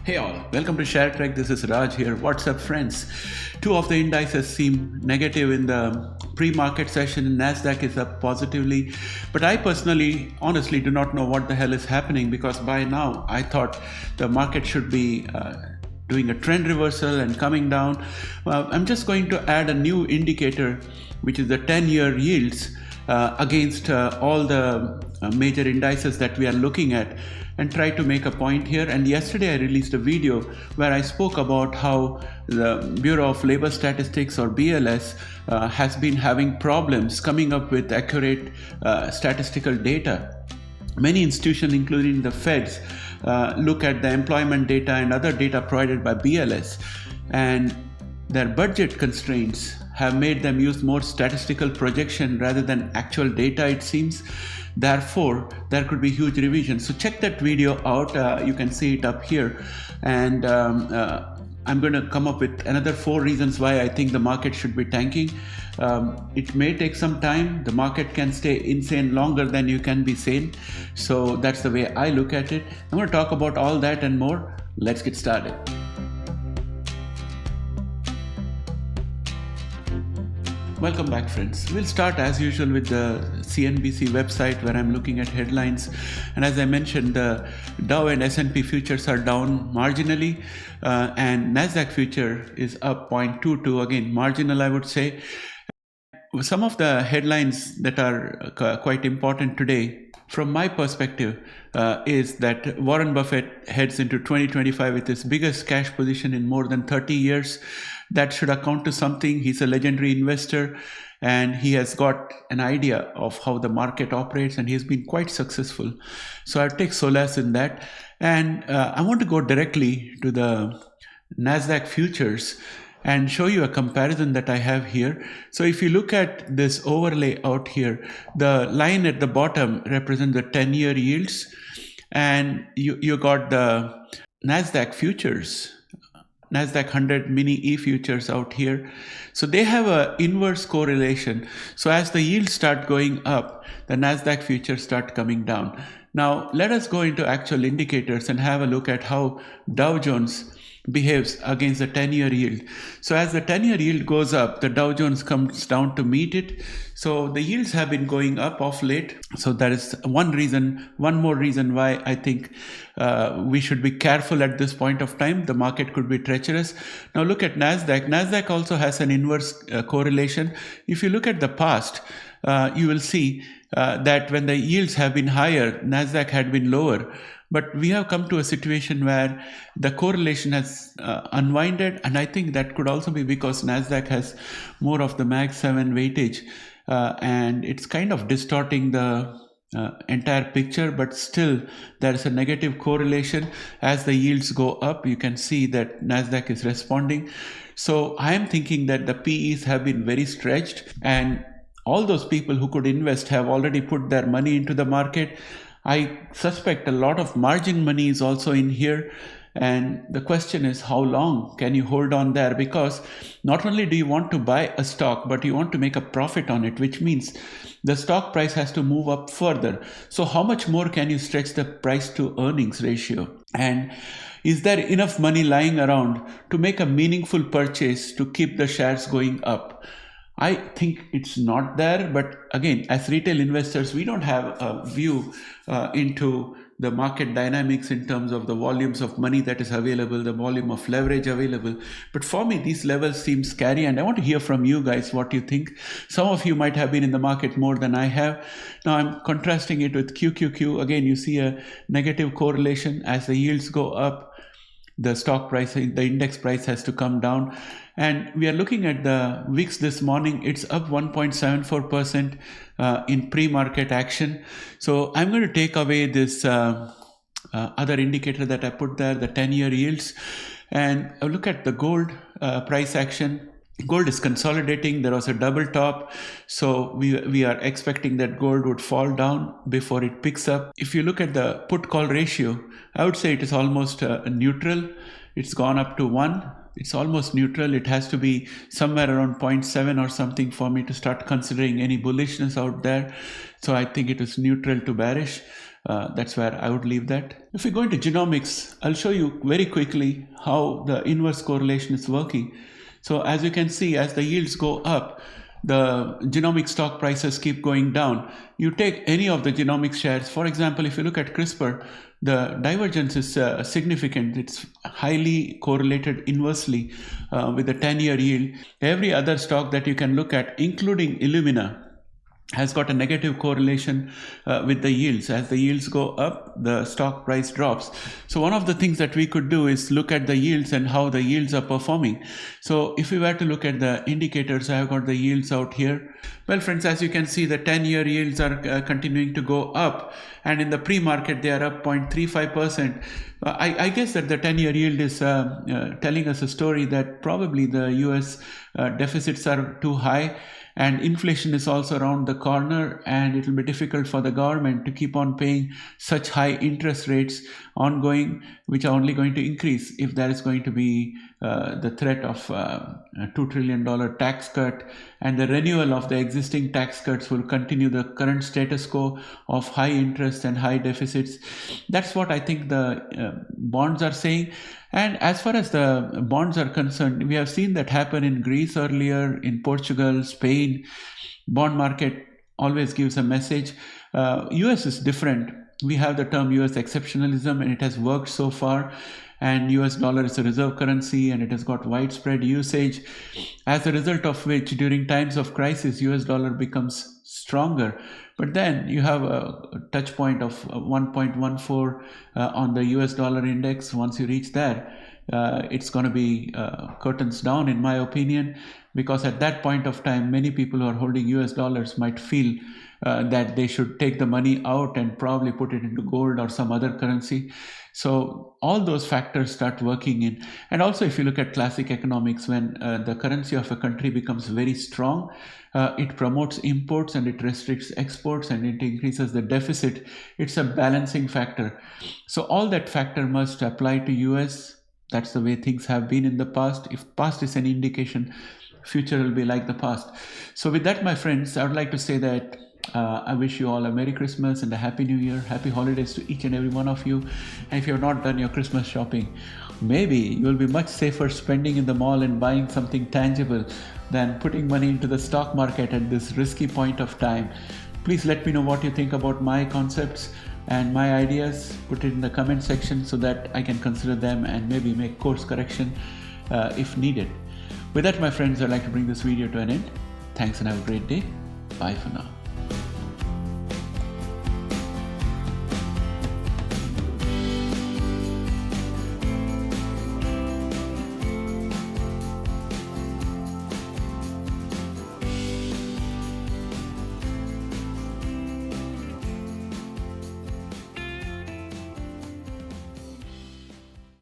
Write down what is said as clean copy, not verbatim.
Hey all, welcome to ShareTreck. This is Raj here. What's up, friends? Two of the indices seem negative in the pre-market session. Nasdaq is up positively, but I personally, honestly, do not know what the hell is happening, because by now I thought the market should be doing a trend reversal and coming down. I'm just going to add a new indicator, which is the 10-year yields against all the major indices that we are looking at, and try to make a point here. And yesterday I released a video where I spoke about how the Bureau of Labor Statistics, or BLS, has been having problems coming up with accurate statistical data. Many institutions, including the Feds, look at the employment data and other data provided by BLS, and their budget constraints have made them use more statistical projection rather than actual data, it seems. Therefore, there could be huge revisions. So check that video out. You can see it up here. And I'm going to come up with another 4 reasons why I think the market should be tanking. It may take some time. The market can stay insane longer than you can be sane. So that's the way I look at it. I'm going to talk about all that and more. Let's get started. Welcome back, friends. We'll start as usual with the CNBC website, where I'm looking at headlines. And as I mentioned, the Dow and S&P futures are down marginally, and Nasdaq future is up 0.22, again marginal, I would say. Some of the headlines that are quite important today, from my perspective, is that Warren Buffett heads into 2025 with his biggest cash position in more than 30 years. That should account to something. He's a legendary investor, and he has got an idea of how the market operates, and he's been quite successful. So I take solace in that. And I want to go directly to the Nasdaq futures and show you a comparison that I have here. So if you look at this overlay out here, the line at the bottom represents the 10-year yields, and you got the Nasdaq futures, Nasdaq 100 mini E futures out here. So they have an inverse correlation. So as the yields start going up, the Nasdaq futures start coming down. Now let us go into actual indicators and have a look at how Dow Jones behaves against the 10-year yield. So as the 10-year yield goes up, the Dow Jones comes down to meet it. So the yields have been going up of late. So that is one more reason why I think we should be careful at this point of time. The market could be treacherous. Now look at Nasdaq. Nasdaq also has an inverse correlation. If you look at the past, you will see that when the yields have been higher, Nasdaq had been lower. But we have come to a situation where the correlation has unwinded, and I think that could also be because Nasdaq has more of the Mag 7 weightage, and it's kind of distorting the entire picture. But still, there is a negative correlation. As the yields go up, you can see that Nasdaq is responding. So I am thinking that the PEs have been very stretched, and all those people who could invest have already put their money into the market. I suspect a lot of margin money is also in here. And the question is, how long can you hold on there? Because not only do you want to buy a stock, but you want to make a profit on it, which means the stock price has to move up further. So how much more can you stretch the price to earnings ratio? And is there enough money lying around to make a meaningful purchase to keep the shares going up? I think it's not there, but again, as retail investors, we don't have a view into the market dynamics in terms of the volumes of money that is available, the volume of leverage available. But for me, these levels seem scary, and I want to hear from you guys what you think. Some of you might have been in the market more than I have. Now I'm contrasting it with QQQ. Again, you see a negative correlation. As the yields go up, the stock price, the index price has to come down. And we are looking at the VIX this morning. It's up 1.74% in pre-market action. So I'm going to take away this other indicator that I put there, the 10-year yields, and I'll look at the gold price action. Gold is consolidating. There was a double top. So we are expecting that gold would fall down before it picks up. If you look at the put call ratio, I would say it is almost neutral. It's gone up to 1. It's almost neutral. It has to be somewhere around 0.7 or something for me to start considering any bullishness out there. So I think it is neutral to bearish. That's where I would leave that. If we go into genomics, I'll show you very quickly how the inverse correlation is working. So as you can see, as the yields go up, the genomic stock prices keep going down. You take any of the genomic shares, for example, if you look at CRISPR, the divergence is significant. It's highly correlated inversely with the 10-year yield. Every other stock that you can look at, including Illumina, has got a negative correlation with the yields. As the yields go up, the stock price drops. So one of the things that we could do is look at the yields and how the yields are performing. So if we were to look at the indicators, I have got the yields out here. Well, friends, as you can see, the 10-year yields are continuing to go up, and in the pre-market they are up 0.35%. I guess that the 10-year yield is telling us a story that probably the US deficits are too high, and inflation is also around the corner, and it will be difficult for the government to keep on paying such high interest rates ongoing, which are only going to increase if there is going to be the threat of a $2 trillion tax cut, and the renewal of the existing tax cuts will continue the current status quo of high interest and high deficits. That's what I think the bonds are saying. And as far as the bonds are concerned, we have seen that happen in Greece earlier, in Portugal, Spain. Bond market always gives a message. US is different. We have the term US exceptionalism, and it has worked so far. And US dollar is a reserve currency, and it has got widespread usage, as a result of which during times of crisis US dollar becomes stronger. But then you have a touch point of 1.14 on the US dollar index. Once you reach there, it's going to be curtains down, in my opinion, because at that point of time, many people who are holding US dollars might feel that they should take the money out and probably put it into gold or some other currency. So all those factors start working in. And also, if you look at classic economics, when the currency of a country becomes very strong, it promotes imports and it restricts exports and it increases the deficit. It's a balancing factor. So all that factor must apply to US. That's the way things have been in the past. If past is an indication, future will be like the past. So with that, my friends, I would like to say that I wish you all a Merry Christmas and a Happy New Year. Happy holidays to each and every one of you. And if you have not done your Christmas shopping, maybe you will be much safer spending in the mall and buying something tangible than putting money into the stock market at this risky point of time. Please let me know what you think about my concepts and my ideas. Put it in the comment section so that I can consider them and maybe make course correction if needed. With that, my friends, I'd like to bring this video to an end. Thanks and have a great day. Bye for now.